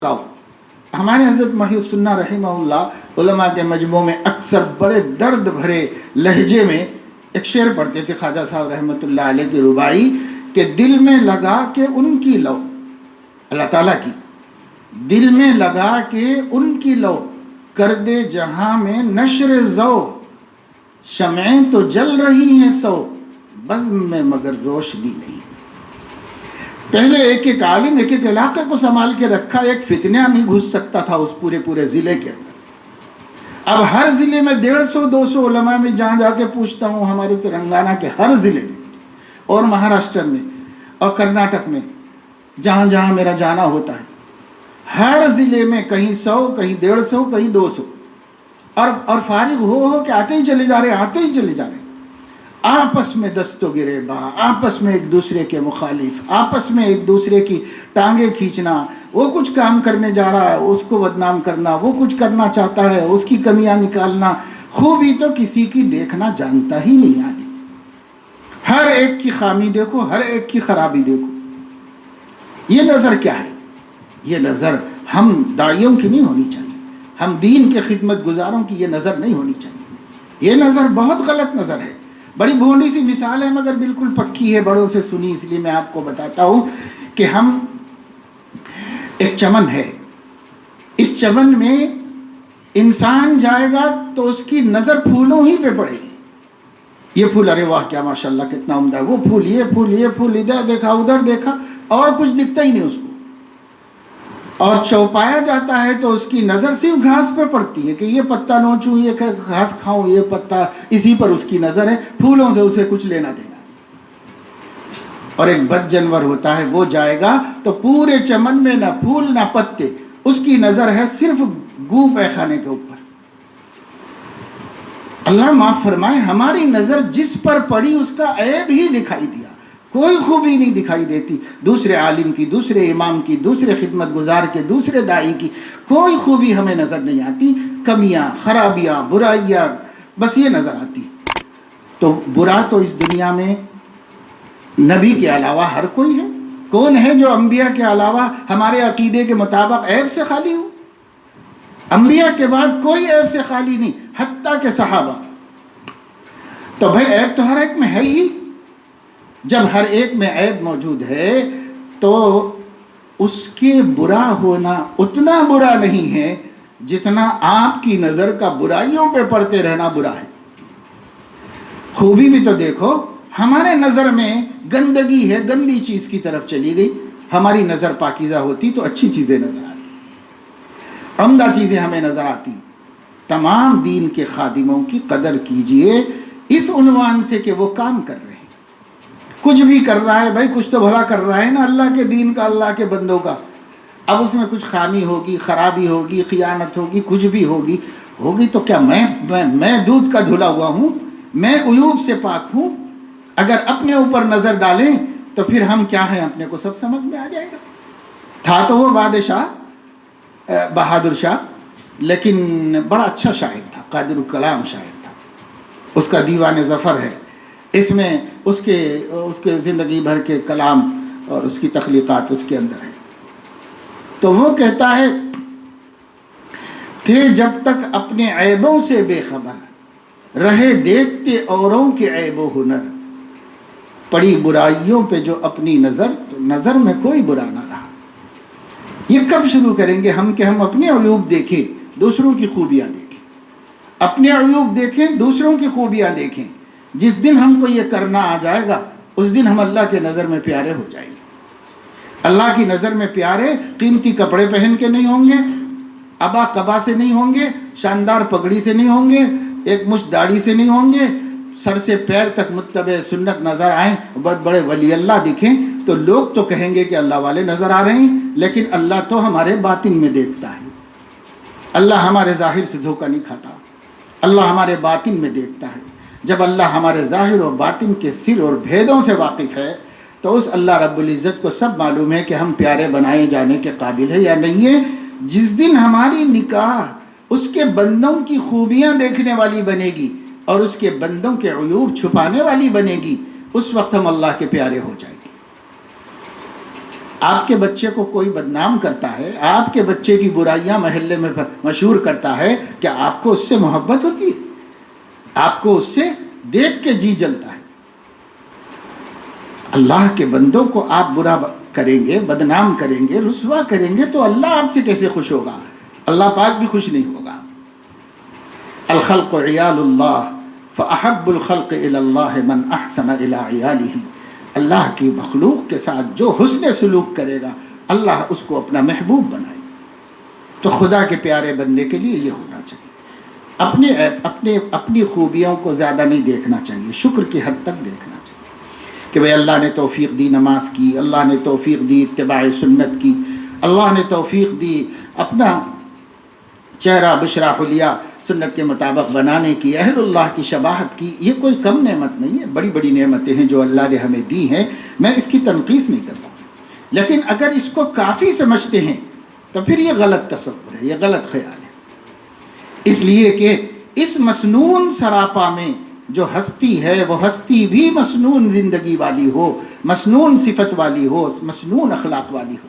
ہمارے حضرت محی السنہ رحمہ اللہ علماء کے مجموع میں اکثر بڑے درد بھرے لہجے میں ایک شعر پڑھتے تھے خواجہ صاحب رحمۃ اللہ علیہ کی رباعی کہ دل میں لگا کے ان کی لو، اللہ تعالیٰ کی دل میں لگا کے ان کی لو کر دے جہاں میں نشر ضو، شمعیں تو جل رہی ہیں سو بزم میں مگر روشنی نہیں۔ پہلے ایک ایک عالم ایک ایک علاقے کو سنبھال کے رکھا، ایک فتنہ نہیں گھس سکتا تھا اس پورے ضلع کے اندر۔ اب ہر ضلع میں 150-200 علماء میں جہاں جا کے پوچھتا ہوں، ہمارے تلنگانہ کے ہر ضلع میں اور مہاراشٹر میں اور کرناٹک میں جہاں جہاں میرا جانا ہوتا ہے، ہر ضلع میں کہیں 100 کہیں 150 کہیں 200 اور فارغ ہو کے آتے ہی چلے جا رہے آپس میں دست و گریباں، آپس میں ایک دوسرے کے مخالف، آپس میں ایک دوسرے کی ٹانگیں کھینچنا، وہ کچھ کام کرنے جا رہا ہے اس کو بدنام کرنا، وہ کچھ کرنا چاہتا ہے اس کی کمیاں نکالنا۔ خوبی تو کسی کی دیکھنا جانتا ہی نہیں آدمی، ہر ایک کی خامی دیکھو، ہر ایک کی خرابی دیکھو۔ یہ نظر کیا ہے؟ یہ نظر ہم داعیوں کی نہیں ہونی چاہیے، ہم دین کے خدمت گزاروں کی یہ نظر نہیں ہونی چاہیے۔ یہ نظر بہت غلط نظر ہے۔ بڑی بھونڈی سی مثال ہے مگر بالکل پکی ہے، بڑوں سے سنی، اس لیے میں آپ کو بتاتا ہوں کہ ہم ایک چمن ہے، اس چمن میں انسان جائے گا تو اس کی نظر پھولوں ہی پہ پڑے گی۔ یہ پھول، ارے واہ کیا ماشاءاللہ کتنا عمدہ ہے، وہ پھول، یہ پھول، ادھر دیکھا ادھر دیکھا اور کچھ دکھتا ہی نہیں اس کو۔ اور چوپایا جاتا ہے تو اس کی نظر صرف گھاس پہ پڑتی ہے کہ یہ پتا نوچوں، یہ گھاس کھاؤں، یہ پتا، اسی پر اس کی نظر ہے، پھولوں سے اسے کچھ لینا دینا۔ اور ایک بد جانور ہوتا ہے، وہ جائے گا تو پورے چمن میں نہ پھول نہ پتے، اس کی نظر ہے صرف گو پیخانے کے اوپر۔ اللہ معاف فرمائے، ہماری نظر جس پر پڑی اس کا عیب ہی دکھائی دیا، کوئی خوبی نہیں دکھائی دیتی۔ دوسرے عالم کی، دوسرے امام کی، دوسرے خدمت گزار کے، دوسرے داعی کی کوئی خوبی ہمیں نظر نہیں آتی، کمیاں، خرابیاں، برائیاں بس یہ نظر آتی۔ تو برا تو اس دنیا میں نبی کے علاوہ ہر کوئی ہے۔ کون ہے جو انبیاء کے علاوہ ہمارے عقیدے کے مطابق عیب سے خالی ہو؟ انبیاء کے بعد کوئی عیب سے خالی نہیں، حتیٰ کہ صحابہ۔ تو بھائی عیب تو ہر ایک میں ہے ہی، جب ہر ایک میں عیب موجود ہے تو اس کے برا ہونا اتنا برا نہیں ہے جتنا آپ کی نظر کا برائیوں پہ پڑتے رہنا برا ہے۔ خوبی بھی تو دیکھو، ہمارے نظر میں گندگی ہے، گندی چیز کی طرف چلی گئی، ہماری نظر پاکیزہ ہوتی تو اچھی چیزیں نظر آتی، عمدہ چیزیں ہمیں نظر آتی۔ تمام دین کے خادموں کی قدر کیجئے اس عنوان سے کہ وہ کام کر رہے ہیں، کچھ بھی کر رہا ہے بھائی، کچھ تو بھلا کر رہا ہے نا اللہ کے دین کا، اللہ کے بندوں کا۔ اب اس میں کچھ خامی ہوگی، خرابی ہوگی، خیانت ہوگی، کچھ بھی ہوگی تو کیا میں دودھ کا دھلا ہوا ہوں؟ میں عیوب سے پاک ہوں؟ اگر اپنے اوپر نظر ڈالیں تو پھر ہم کیا ہیں اپنے کو سب سمجھ میں آ جائے گا۔ تھا تو وہ بادشاہ بہادر شاہ، لیکن بڑا اچھا شاعر تھا، قادر الکلام شاعر تھا، اس کا دیوان ظفر ہے، اس میں اس کے زندگی بھر کے کلام اور اس کی تخلیقات اس کے اندر ہے۔ تو وہ کہتا ہے، تھے جب تک اپنے عیبوں سے بے خبر، رہے دیکھتے اوروں کے عیب و ہنر، پڑی برائیوں پہ جو اپنی نظر میں کوئی برا نہ رہا۔ یہ کب شروع کریں گے ہم کہ ہم اپنے عیوب دیکھیں، دوسروں کی خوبیاں دیکھیں، اپنے عیوب دیکھیں، دوسروں کی خوبیاں دیکھیں۔ جس دن ہم کو یہ کرنا آ جائے گا اس دن ہم اللہ کے نظر میں پیارے ہو جائیں گے۔ اللہ کی نظر میں پیارے قیمتی کپڑے پہن کے نہیں ہوں گے، ابا قبا سے نہیں ہوں گے، شاندار پگڑی سے نہیں ہوں گے، ایک مشت داڑھی سے نہیں ہوں گے، سر سے پیر تک متبع سنت نظر آئیں، بہت بڑے ولی اللہ دکھیں تو لوگ تو کہیں گے کہ اللہ والے نظر آ رہے ہیں، لیکن اللہ تو ہمارے باطن میں دیکھتا ہے۔ اللہ ہمارے ظاہر سے دھوکہ نہیں کھاتا، اللہ ہمارے باطن میں دیکھتا ہے۔ جب اللہ ہمارے ظاہر اور باطن کے سر اور بھیدوں سے واقف ہے تو اس اللہ رب العزت کو سب معلوم ہے کہ ہم پیارے بنائے جانے کے قابل ہے یا نہیں ہے۔ جس دن ہماری نکاح اس کے بندوں کی خوبیاں دیکھنے والی بنے گی اور اس کے بندوں کے عیوب چھپانے والی بنے گی، اس وقت ہم اللہ کے پیارے ہو جائیں گے۔ آپ کے بچے کو کوئی بدنام کرتا ہے، آپ کے بچے کی برائیاں محلے میں مشہور کرتا ہے، کیا آپ کو اس سے محبت ہوتی ہے؟ آپ کو اس سے دیکھ کے جی جلتا ہے؟ اللہ کے بندوں کو آپ برا کریں گے، بدنام کریں گے، رسوا کریں گے تو اللہ آپ سے کیسے خوش ہوگا؟ اللہ پاک بھی خوش نہیں ہوگا۔ الخلق عیال اللہ فاحب الخلق الی اللہ من احسن الی عیالہ۔ اللہ کی مخلوق کے ساتھ جو حسن سلوک کرے گا اللہ اس کو اپنا محبوب بنائے گا۔ تو خدا کے پیارے بندے کے لیے یہ ہونا چاہیے، اپنی خوبیوں کو زیادہ نہیں دیکھنا چاہیے، شکر کی حد تک دیکھنا چاہیے کہ بھئی اللہ نے توفیق دی نماز کی، اللہ نے توفیق دی اتباع سنت کی، اللہ نے توفیق دی اپنا چہرہ بشرا حلیہ سنت کے مطابق بنانے کی، اہل اللہ کی شباہت کی۔ یہ کوئی کم نعمت نہیں ہے، بڑی بڑی نعمتیں ہیں جو اللہ نے ہمیں دی ہیں، میں اس کی تنقیص نہیں کرتا، لیکن اگر اس کو کافی سمجھتے ہیں تو پھر یہ غلط تصور ہے، یہ غلط خیال ہے۔ اس لیے کہ اس مسنون سراپا میں جو ہستی ہے وہ ہستی بھی مسنون زندگی والی ہو، مسنون صفت والی ہو، مسنون اخلاق والی ہو۔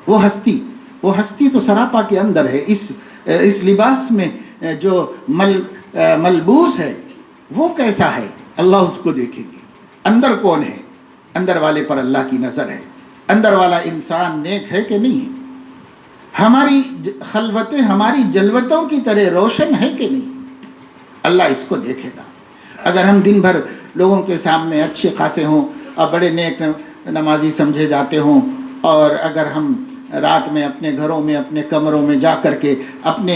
وہ ہستی تو سراپا کے اندر ہے، اس لباس میں جو ملبوس ہے وہ کیسا ہے اللہ اس کو دیکھیں گے۔ اندر کون ہے؟ اندر والے پر اللہ کی نظر ہے، اندر والا انسان نیک ہے کہ نہیں ہے، ہماری خلوتیں ہماری جلوتوں کی طرح روشن ہے کہ نہیں، اللہ اس کو دیکھے گا۔ اگر ہم دن بھر لوگوں کے سامنے اچھے خاصے ہوں اور بڑے نیک نمازی سمجھے جاتے ہوں، اور اگر ہم رات میں اپنے گھروں میں اپنے کمروں میں جا کر کے اپنے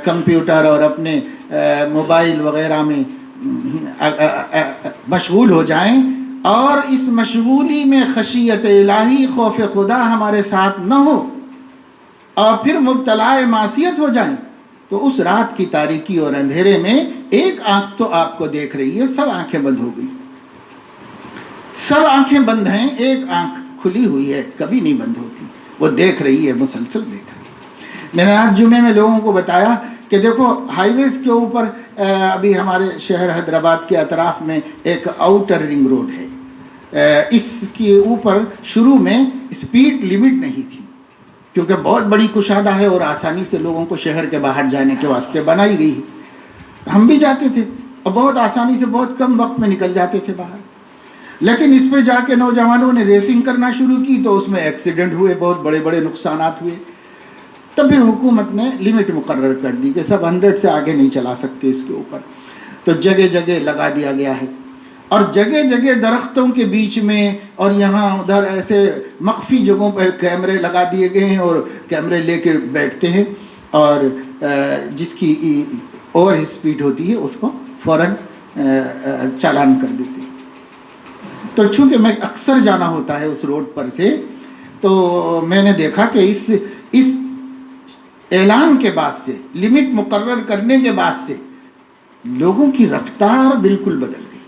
کمپیوٹر اور اپنے موبائل وغیرہ میں مشغول ہو جائیں اور اس مشغولی میں خشیت الہی خوف خدا ہمارے ساتھ نہ ہو اور پھر مبتلا معصیت ہو جائیں تو اس رات کی تاریکی اور اندھیرے میں ایک آنکھ تو آپ کو دیکھ رہی ہے، سب آنکھیں بند ہو گئی، سب آنکھیں بند ہیں، ایک آنکھ کھلی ہوئی ہے، کبھی نہیں بند ہوتی، وہ دیکھ رہی ہے، مسلسل دیکھ رہی ہے۔ میں نے آج جمعے میں لوگوں کو بتایا کہ دیکھو ہائی ویز کے اوپر ابھی ہمارے شہر حیدرآباد کے اطراف میں ایک آؤٹر رنگ روڈ ہے، اس کے اوپر شروع میں اسپیڈ لیمٹ نہیں تھی کیونکہ بہت بڑی کشادہ ہے اور آسانی سے لوگوں کو شہر کے باہر جانے کے واسطے بنائی گئی ہے، ہم بھی جاتے تھے اور بہت آسانی سے بہت کم وقت میں نکل جاتے تھے باہر، لیکن اس پہ جا کے نوجوانوں نے ریسنگ کرنا شروع کی تو اس میں ایکسیڈنٹ ہوئے، بہت بڑے بڑے نقصانات ہوئے۔ تب پھر حکومت نے لمٹ مقرر کر دی کہ سب 100 سے آگے نہیں چلا سکتے اس کے اوپر، تو جگہ جگہ لگا دیا گیا ہے، اور جگہ جگہ درختوں کے بیچ میں اور یہاں ادھر ایسے مخفی جگہوں پہ کیمرے لگا دیے گئے ہیں، اور کیمرے لے کے بیٹھتے ہیں اور جس کی اوور اسپیڈ ہوتی ہے اس کو فوراً چالان کر دیتے ہیں۔ تو چونکہ میں اکثر جانا ہوتا ہے اس روڈ پر سے، تو میں نے دیکھا کہ اس اعلان کے بعد سے، لمٹ مقرر کرنے کے بعد سے لوگوں کی رفتار بالکل بدل گئی،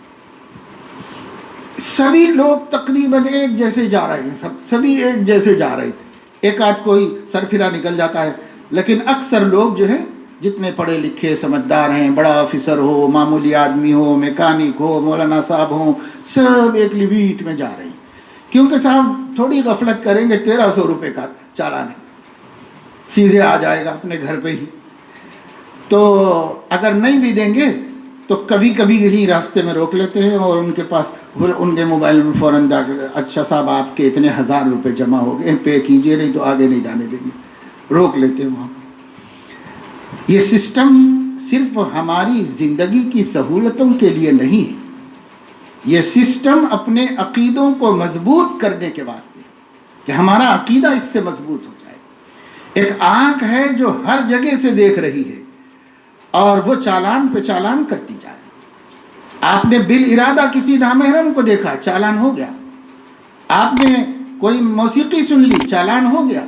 سبھی لوگ تقریباً ایک جیسے جا رہے ہیں، سبھی ایک جیسے جا رہے تھے، ایک آدھ کوئی سرفرا نکل جاتا ہے، لیکن اکثر لوگ جو ہے جتنے پڑھے لکھے سمجھدار ہیں، بڑا آفیسر ہو، معمولی آدمی ہو، میکانک ہو، مولانا صاحب ہوں، سب ایک لیمیٹ میں جا رہے ہیں، کیونکہ صاحب تھوڑی غفلت کریں گے 1300 روپے کا چالان ہے، سیدھے آ جائے گا اپنے گھر پہ ہی، تو اگر نہیں بھی دیں گے تو کبھی کبھی یہی راستے میں روک لیتے ہیں اور ان کے پاس ان کے موبائل میں فوراً جا کر اچھا صاحب آپ کے اتنے 1000 روپے جمع ہو گئے، پے کیجئے، نہیں تو آگے نہیں جانے دیں گے، روک لیتے ہیں وہاں۔ یہ سسٹم صرف ہماری زندگی کی سہولتوں کے لیے نہیں ہے، یہ سسٹم اپنے عقیدوں کو مضبوط کرنے کے واسطے کہ ہمارا عقیدہ اس سے مضبوط ہو جائے۔ ایک آنکھ ہے جو ہر جگہ سے دیکھ رہی ہے اور وہ چالان پہ چالان کرتی جائے۔ آپ نے بالارادہ کسی نامحرم کو دیکھا، چالان ہو گیا، آپ نے کوئی موسیقی سن لی، چالان ہو گیا،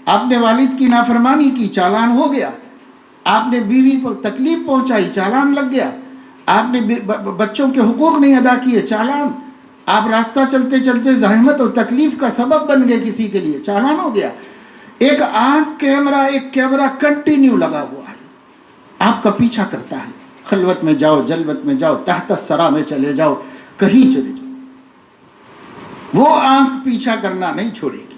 آپ نے والد کی نافرمانی کی، چالان ہو گیا، آپ نے بیوی کو تکلیف پہنچائی، چالان لگ گیا، آپ نے بچوں کے حقوق نہیں ادا کیے، چالان، آپ راستہ چلتے چلتے زحمت اور تکلیف کا سبب بن گئے کسی کے لیے، چالان ہو گیا۔ ایک ایک کیمرہ کنٹینیو لگا ہوا ہے، آپ کا پیچھا کرتا ہے، خلوت میں جاؤ، جلوت میں جاؤ، تحت الثری میں چلے جاؤ، کہیں چلے جاؤ، وہ آنکھ پیچھا کرنا نہیں چھوڑے گی۔